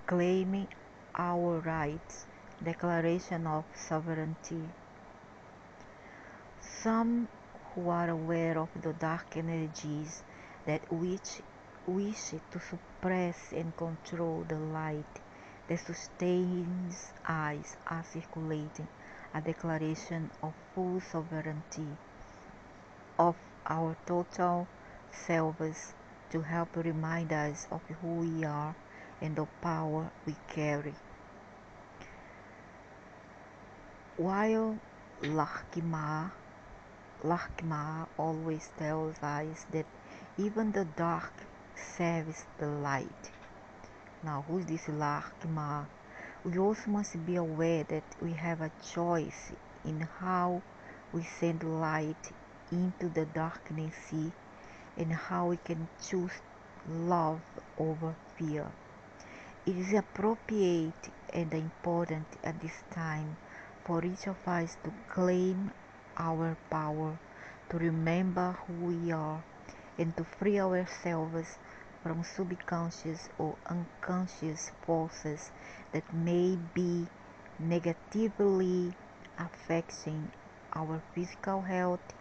Claiming our rights, Declaration of Sovereignty. Some who are aware of the dark energies that which wish to suppress and control the light that sustains us are circulating a declaration of full sovereignty of our total selves to help remind us of who we are and the power we carry. While Lakma always tells us that even the dark serves the light. Now, who is this Lakma? We also must be aware that we have a choice in how we send light into the darkness sea and how we can choose love over fear. It is appropriate and important at this time for each of us to claim our power, to remember who we are, and to free ourselves from subconscious or unconscious forces that may be negatively affecting our physical health,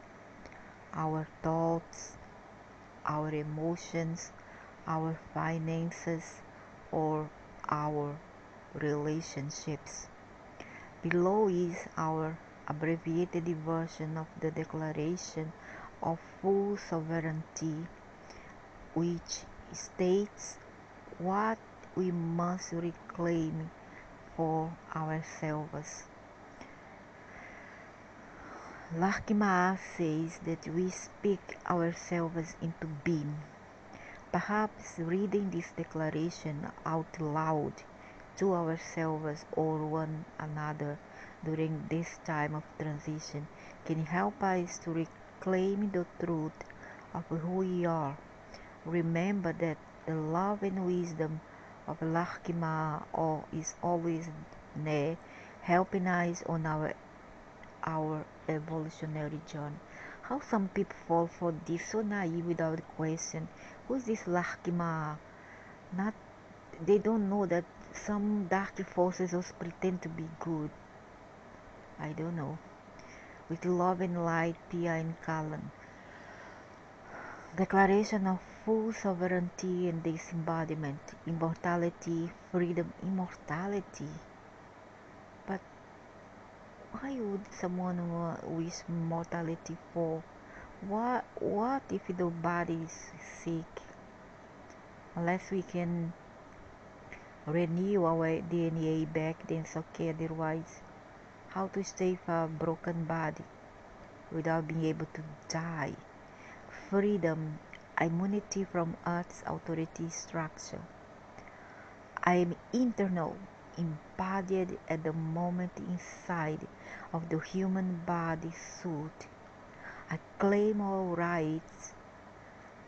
our thoughts, our emotions, our finances, or our relationships. Below is our abbreviated version of the Declaration of Full Sovereignty, which states what we must reclaim for ourselves. Lakshma says that we speak ourselves into being. Perhaps reading this declaration out loud to ourselves or one another during this time of transition can help us to reclaim the truth of who we are. Remember that the love and wisdom of Lakshma is always there, helping us on our evolutionary journey. How some people fall for this so naive without question. Who is this Lakshma? Not they don't know that some dark forces also pretend to be good. I don't know. With love and light, Pia and Kalan. Declaration of full sovereignty and disembodiment, immortality, freedom, immortality. But why would someone wish mortality for? What if the body is sick? Unless we can renew our DNA back, then it's okay. Otherwise, how to stay for a broken body without being able to die? Freedom, immunity from Earth's authority structure. I am internal, embodied at the moment inside of the human body suit. I claim all rights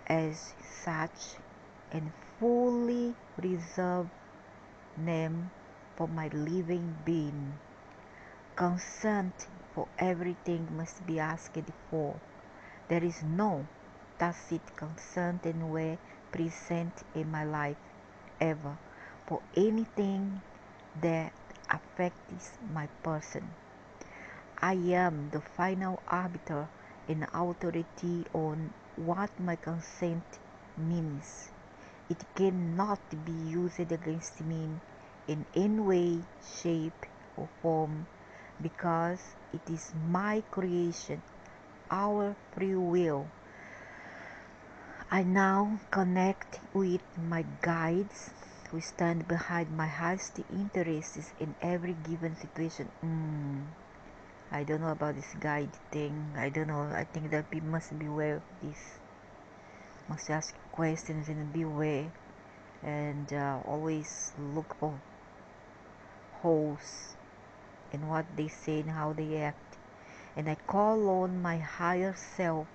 as such and fully reserve them for my living being. Consent for everything must be asked for. There is no tacit consent anywhere present in my life ever for anything that affects my person. I am the final arbiter and authority on what my consent means. It cannot be used against me in any way, shape, or form because it is my creation, our free will. I now connect with my guides who stand behind my highest interests in every given situation. I don't know about this guide thing. I don't know. I think that we must beware of this. Must ask questions and beware, and always look for holes in what they say and how they act. And I call on my higher self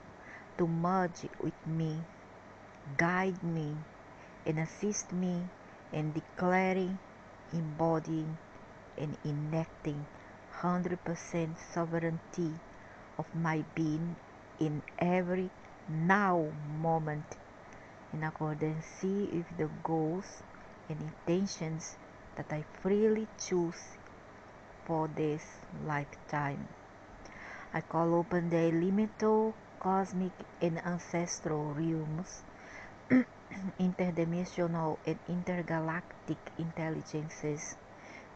to merge with me, guide me, and assist me in declaring, embodying, and enacting 100% sovereignty of my being in every now moment in accordance with the goals and intentions that I freely choose for this lifetime. I call open the elemental, cosmic, and ancestral realms, interdimensional and intergalactic intelligences,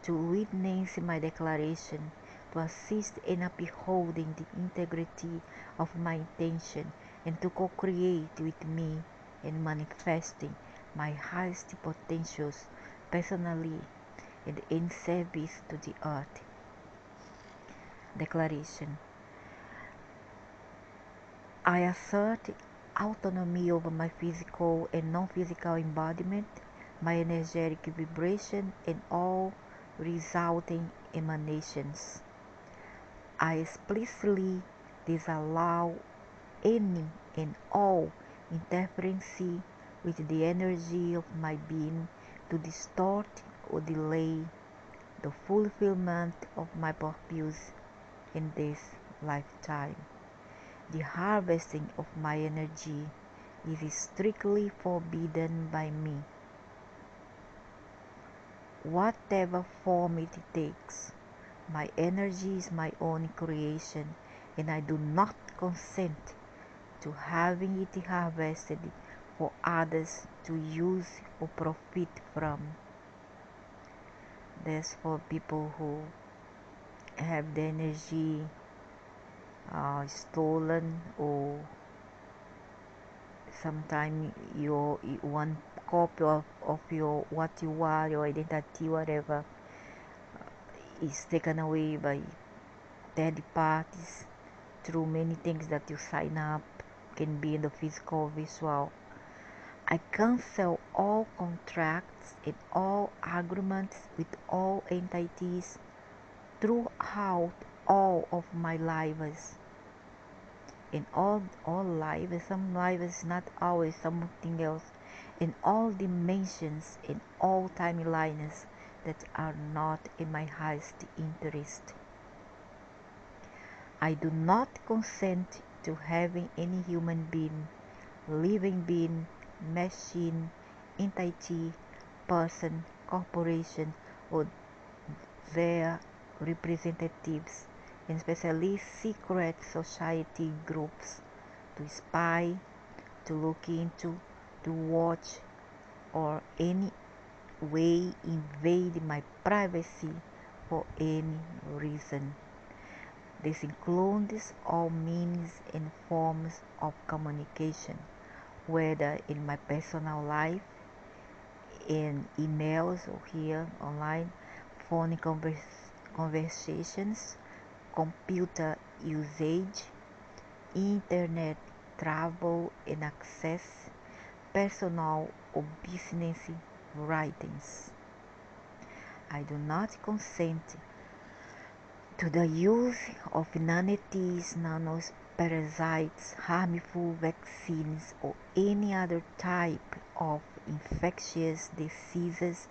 to witness my declaration, to assist in upholding the integrity of my intention, and to co-create with me in manifesting my highest potentials personally and in service to the earth. Declaration. I assert autonomy over my physical and non-physical embodiment, my energetic vibration, and all resulting emanations. I explicitly disallow any and all interference with the energy of my being to distort or delay the fulfillment of my purpose in this lifetime. The harvesting of my energy is strictly forbidden by me. Whatever form it takes, my energy is my own creation, and I do not consent to having it harvested for others to use or profit from. That's for people who have the energy stolen, or sometimes your one copy of your what you are, your identity, whatever, is taken away by third parties through many things that you sign up, can be in the physical or visual. I cancel all contracts and all agreements with all entities throughout all of my lives. In all lives, some lives not always something else, in all dimensions, in all timelines that are not in my highest interest. I do not consent to having any human being, living being, machine, entity, person, corporation, or their representatives, and especially secret society groups, to spy, to look into, to watch, or any way invade my privacy for any reason. This includes all means and forms of communication, whether in my personal life, in emails or here online, phone conversations, computer usage, internet travel and access, personal or business writings. I do not consent to the use of inanities, nanoparasites, harmful vaccines, or any other type of infectious diseases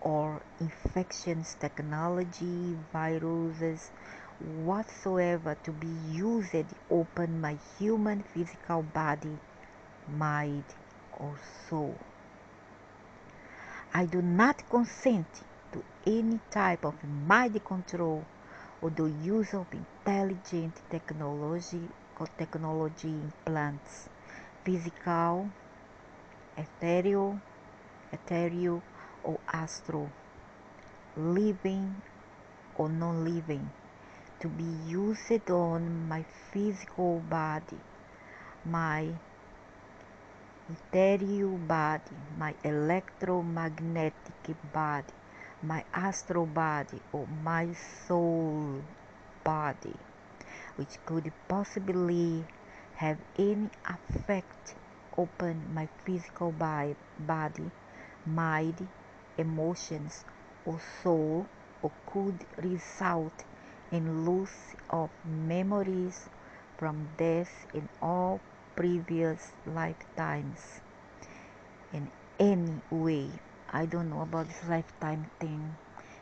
or infections technology, viruses, whatsoever to be used upon my human physical body, mind, or soul. I do not consent to any type of mind control or the use of intelligent technology implants, physical, ethereal, or astral, living or non-living, to be used on my physical body, my ethereal body, my electromagnetic body, my astral body, or my soul body, which could possibly have any effect upon my physical body, mind, emotions, or soul, or could result in loss of memories from death in all previous lifetimes. In any way, I don't know about this lifetime thing.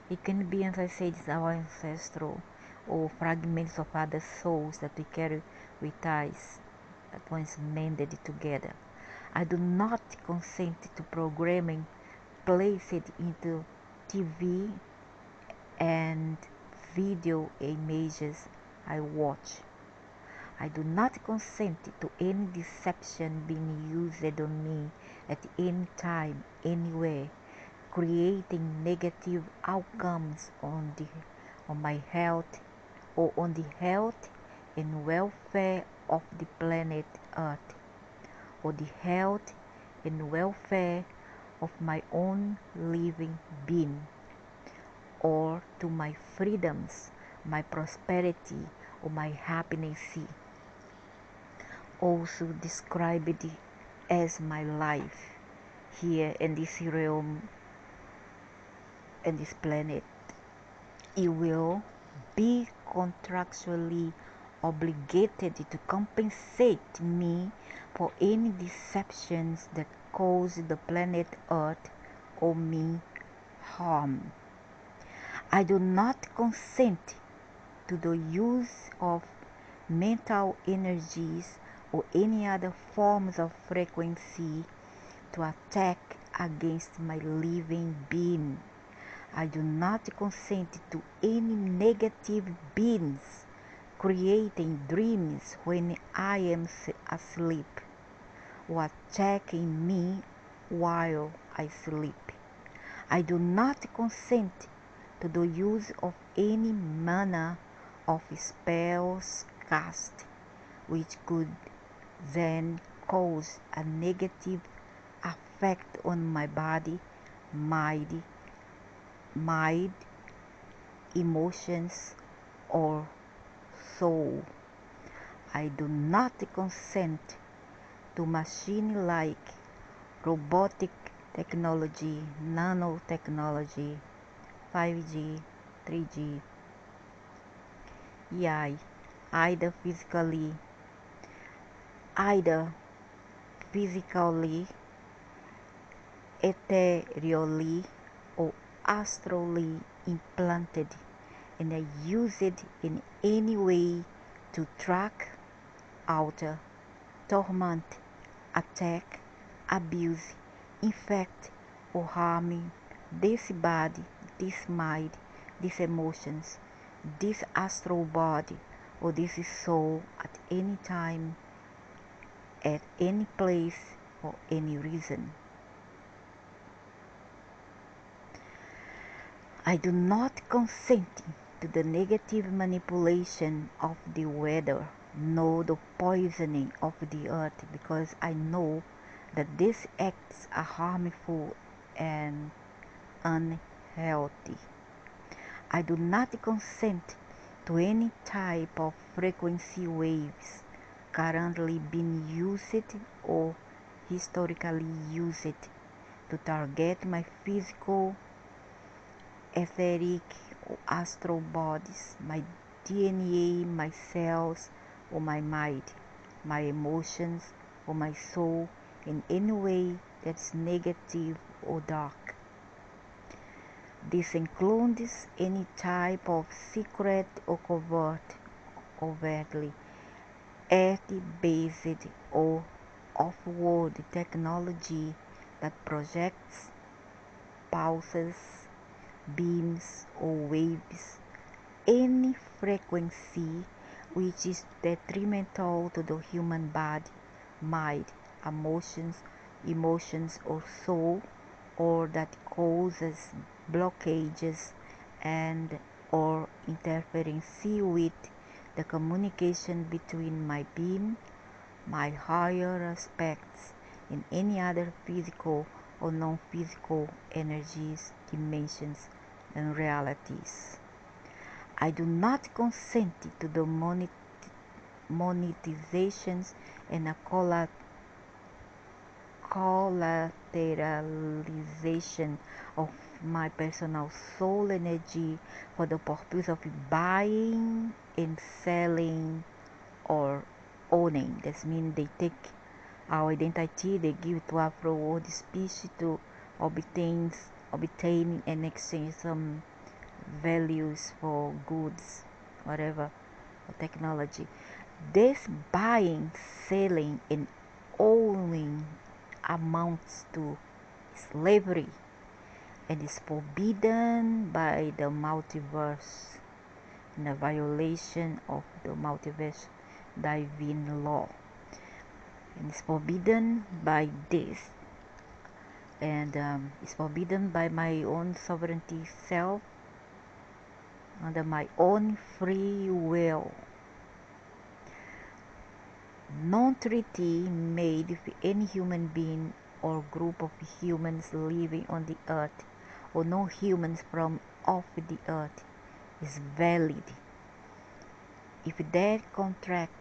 It can be, as I said, it's our ancestral or fragments of other souls that we carry with us that once mended together. I do not consent to programming placed into TV and video images I watch. I do not consent to any deception being used on me at any time, anywhere, creating negative outcomes on my health or on the health and welfare of the planet Earth, or the health and welfare of my own living being, or to my freedoms, my prosperity, or my happiness. Also described as my life here in this realm and this planet. It will be contractually obligated to compensate me for any deceptions that cause the planet Earth or me harm. I do not consent to the use of mental energies or any other forms of frequency to attack against my living being. I do not consent to any negative beings creating dreams when I am asleep or attacking me while I sleep. I do not consent to the use of any manner of spells cast which could then cause a negative effect on my body, mind, emotions, or soul. I do not consent to machine-like robotic technology, nanotechnology, 5G, 3G, AI, either physically, ethereally, or astrally implanted, and I use it in any way to track, alter, torment, attack, abuse, infect, or harm this body, this mind, these emotions, this astral body, or this soul at any time, at any place, for any reason. I do not consent to the negative manipulation of the weather, nor the poisoning of the earth, because I know that these acts are harmful and unhealthy. I do not consent to any type of frequency waves currently being used or historically used to target my physical, etheric, or astral bodies, my DNA, my cells, or my mind, my emotions, or my soul in any way that's negative or dark. This includes any type of secret or covertly earth-based or off-world technology that projects, pulses, beams, or waves any frequency which is detrimental to the human body, mind, emotions, or soul, or that causes blockages and or interference with the communication between my being, my higher aspects, and any other physical or non-physical energies, dimensions, and realities. I do not consent to the monetizations and collateralization of my personal soul energy for the purpose of buying and selling or owning. That means they take our identity, they give it to Afro world species to obtain and exchange some values for goods, whatever, or technology. This buying, selling, and owning amounts to slavery and is forbidden by the multiverse, and a violation of the multiverse divine law, and is forbidden by this, and is forbidden by my own sovereignty self, under my own free will. No treaty made with any human being or group of humans living on the earth, or no humans from off the earth, is valid if that contract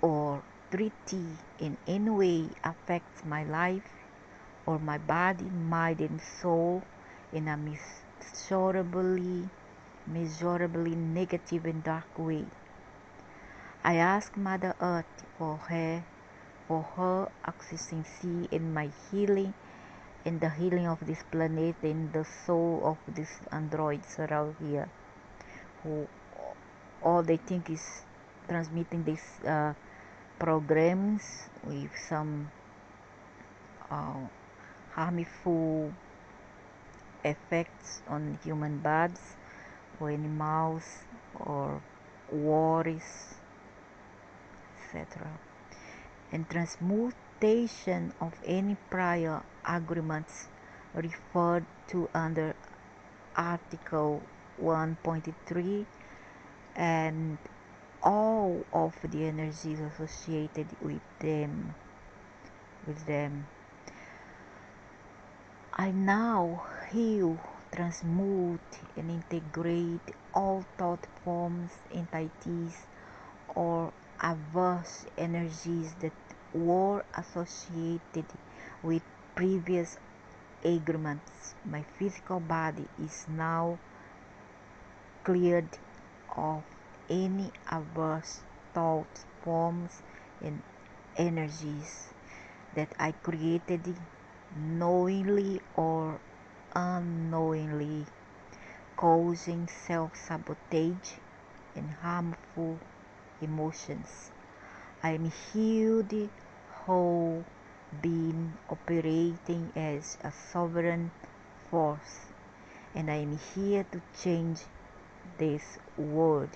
or treaty in any way affects my life or my body, mind, and soul in a measurably negative and dark way. I ask Mother Earth for her existence in my healing, in the healing of this planet, and the soul of these androids around here, who all they think is transmitting these programs with some harmful effects on human bodies or animals or worries, etc. And transmutation of any prior agreements referred to under Article 1.3 and all of the energies associated with them. I now heal, transmute, and integrate all thought forms, entities, or adverse energies that were associated with previous agreements. My physical body is now cleared of any adverse thoughts, forms, and energies that I created knowingly or unknowingly, causing self-sabotage and harmful emotions. I am healed, whole being operating as a sovereign force, and I am here to change this world,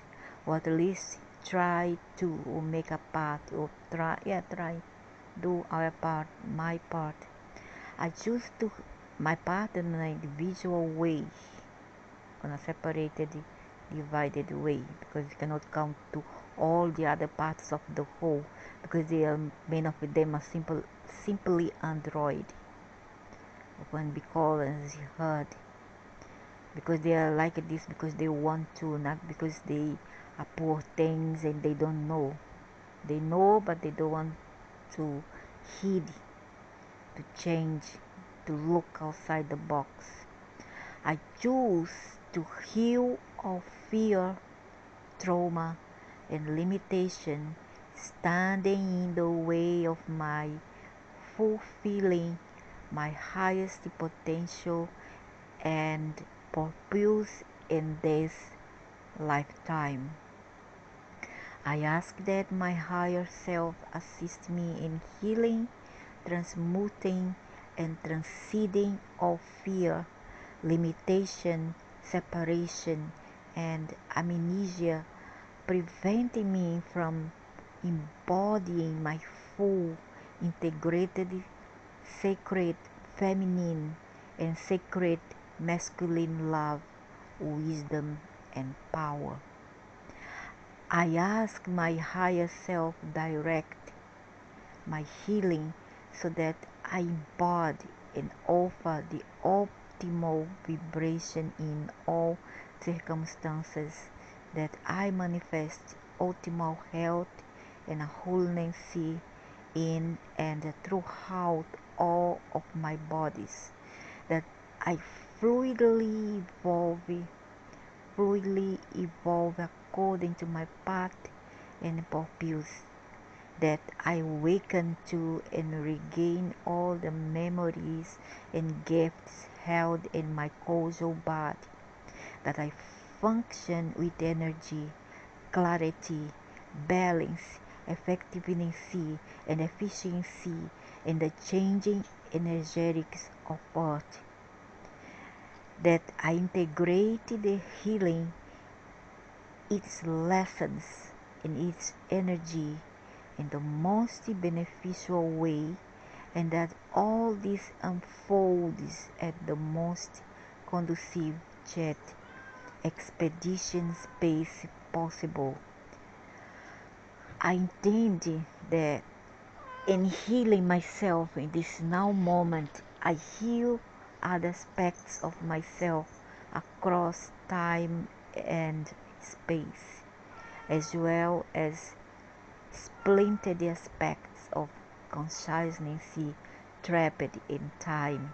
or at least try to make a part, or try do our part, my part. I choose to my part in an individual way, on a separated, divided way, because you cannot count to all the other parts of the whole, because they are, many of them are simply android, when be called as heard, because they are like this because they want to, not because they are poor things and they don't know. They know, but they don't want to heed, to change, to look outside the box. I choose to heal all fear, trauma, and limitation standing in the way of my fulfilling my highest potential and purpose in this lifetime. I ask that my higher self assist me in healing, transmuting, and transcending all fear, limitation, separation, and amnesia, preventing me from embodying my full, integrated, sacred feminine and sacred masculine love, wisdom, and power. I ask my higher self direct my healing so that I embody and offer the optimal vibration in all circumstances, that I manifest optimal health and wholeness in and throughout all of my bodies, that I fluidly evolve according to my path and purpose, that I awaken to and regain all the memories and gifts held in my causal body, that I function with energy, clarity, balance, effectiveness, and efficiency in the changing energetics of earth, that I integrate the healing, its lessons, and its energy in the most beneficial way, and that all this unfolds at the most conducive jet expedition space possible. I intend that in healing myself in this now moment, I heal other aspects of myself across time and space, as well as splintered aspects of consciousness trapped in time,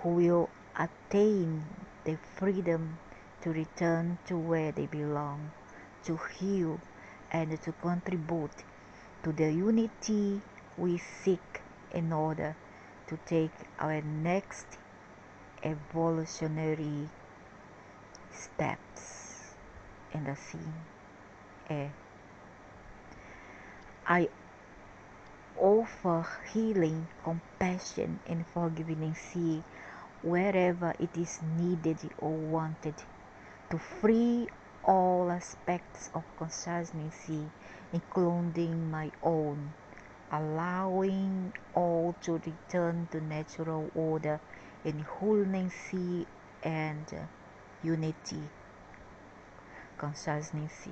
who will attain the freedom to return to where they belong, to heal and to contribute to the unity we seek in order to take our next evolutionary steps in the scene. I offer healing, compassion, and forgiveness wherever it is needed or wanted, to free all aspects of consciousness, including my own, allowing all to return to natural order in wholeness and unity. Consciousness.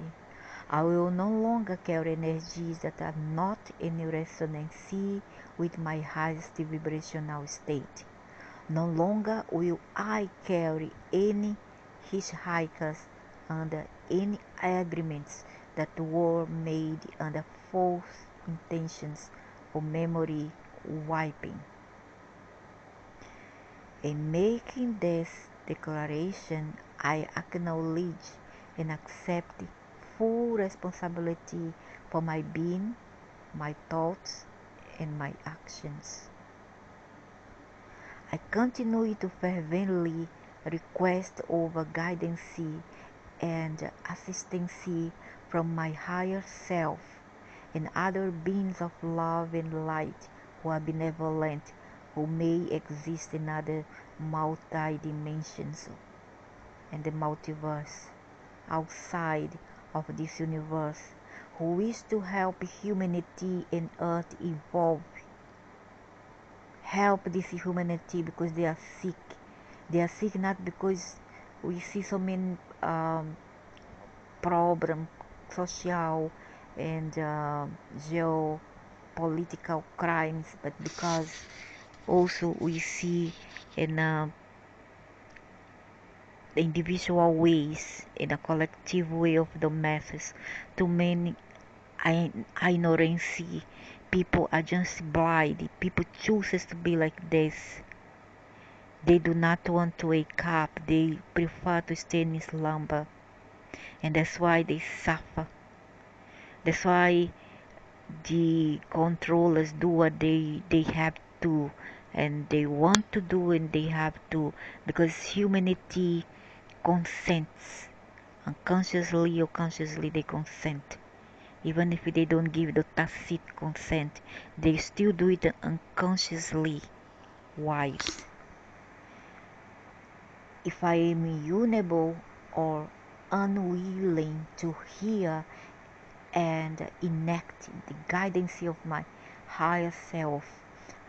I will no longer carry energies that are not in resonance with my highest vibrational state. No longer will I carry any hitchhikers under any agreements that were made under false intentions or memory wiping. In making this declaration, I acknowledge and accept full responsibility for my being, my thoughts, and my actions. I continue to fervently request over guidance and assistance from my higher self and other beings of love and light who are benevolent, who may exist in other multi-dimensions and the multiverse outside of this universe, who wish to help humanity and earth evolve. Help this humanity because they are sick. They are sick not because we see so many problems, social and geopolitical crimes, but because also we see in the individual ways, in a collective way of the masses, too many ignorance. People are just blind. People chooses to be like this. They do not want to wake up. They prefer to stay in slumber. And that's why they suffer. That's why the controllers do what they have to. And they want to do and they have to. Because humanity consents. Unconsciously or consciously they consent. Even if they don't give the tacit consent, they still do it unconsciously. Why? If I am unable or unwilling to hear and enact the guidance of my higher self,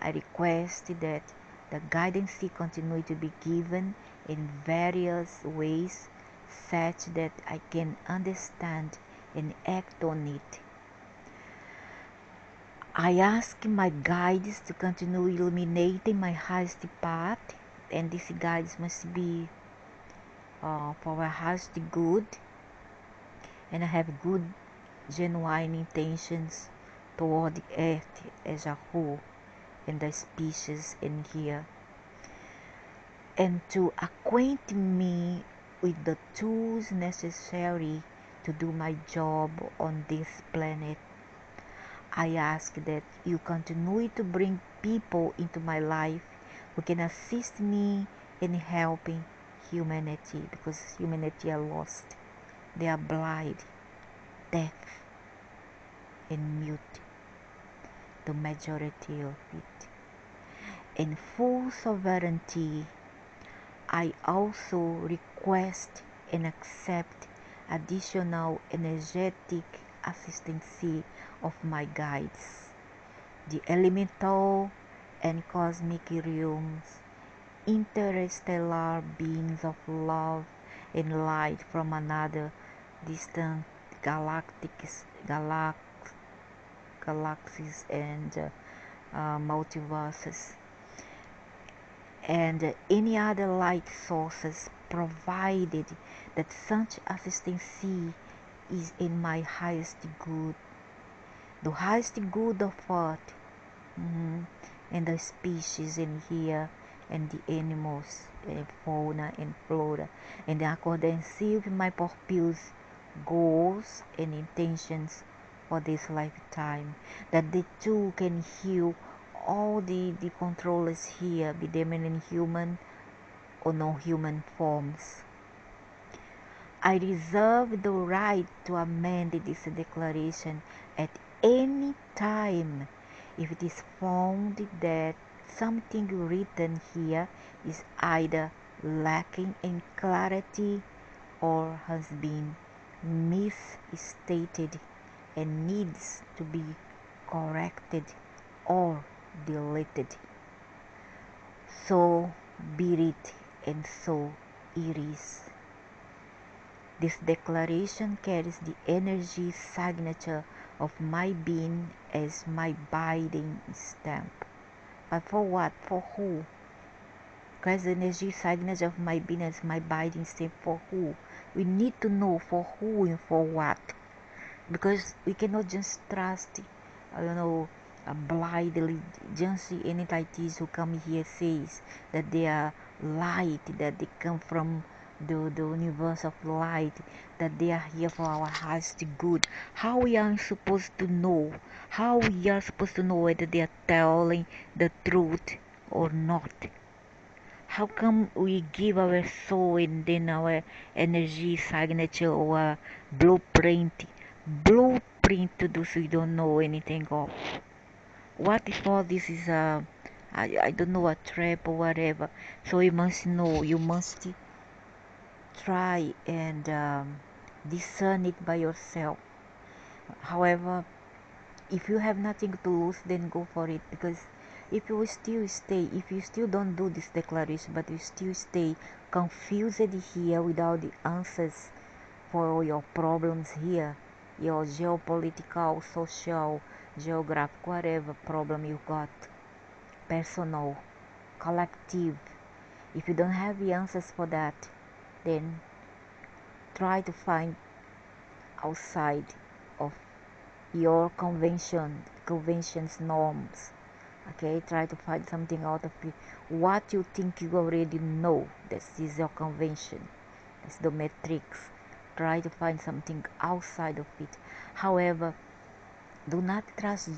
I request that the guidance continue to be given in various ways such that I can understand and act on it. I ask my guides to continue illuminating my highest path, and these guides must be for my highest good, and I have good, genuine intentions toward the earth as a whole and the species in here, and to acquaint me with the tools necessary to do my job on this planet. I ask that you continue to bring people into my life who can assist me in helping humanity, because humanity are lost. They are blind, deaf, and mute, the majority of it. In full sovereignty, I also request and accept additional energetic assistance of my guides, the elemental and cosmic realms, interstellar beings of love and light from another distant galaxies and multiverses, and any other light sources, provided that such assistance is in my highest good, the highest good of Earth, and the species in here, and the animals, fauna and flora, and in accordance with my purpose, goals, and intentions for this lifetime, that the two can heal all the controllers here, be them in human or non-human forms. I reserve the right to amend this declaration at any time if it is found that something written here is either lacking in clarity or has been misstated and needs to be corrected or deleted. So be it, and so it is. This declaration carries the energy signature of my being as my binding stamp. But for what? For who? Carries the energy signature of my being as my binding stamp. For who? We need to know for who and for what. Because we cannot just trust, blindly. Just see any deities who come here says that they are light, that they come from the universe of light, that they are here for our highest good. How we are supposed to know? How we are supposed to know whether they are telling the truth or not? How come we give our soul and then our energy signature or blueprint to do so we don't know anything of? What if all this is I don't know, a trap or whatever? So you must know, you must try and discern it by yourself. However, if you have nothing to lose, then go for it, because if you still don't do this declaration, but you still stay confused here without the answers for your problems here, your geopolitical, social, geographic, whatever problem you got, personal, collective, if you don't have the answers for that, then try to find outside of your conventions, norms. Okay, try to find something out of what you think you already know. This is your convention. It's the matrix. Try to find something outside of it. However, do not trust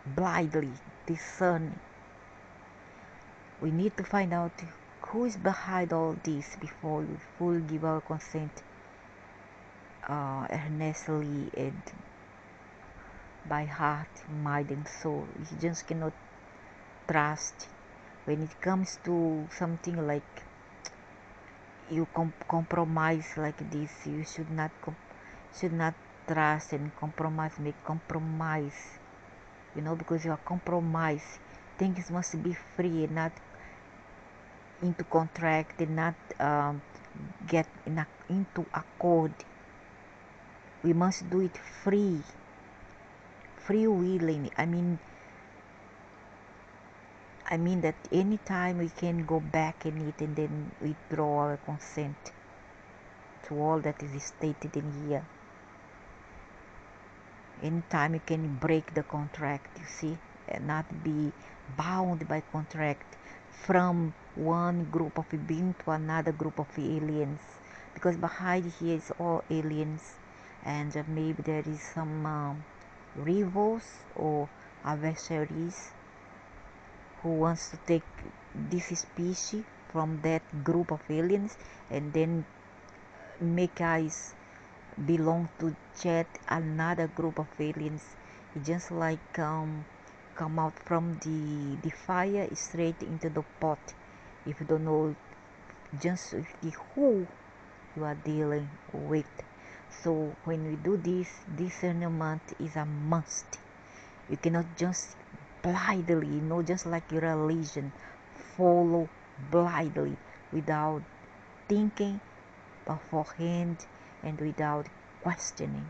blindly. Discern. We need to find out who is behind all this before we fully give our consent earnestly and by heart, mind, and soul. You just cannot trust when it comes to something like you compromise like this. You should not trust and make compromise, because you are compromised. Things must be free, not into contract, and not get into accord. We must do it free willing. I mean that anytime we can go back in it and then withdraw our consent to all that is stated in here. Anytime you can break the contract, you see, and not be bound by contract from one group of beings to another group of aliens, because behind here is all aliens, and maybe there is some rivals or adversaries who wants to take this species from that group of aliens and then make us belong to yet another group of aliens. It's just like come out from the fire straight into the pot. If you don't know just with the who you are dealing with. So when we do this, discernment is a must. You cannot just blindly, just like your religion, follow blindly without thinking beforehand and without questioning.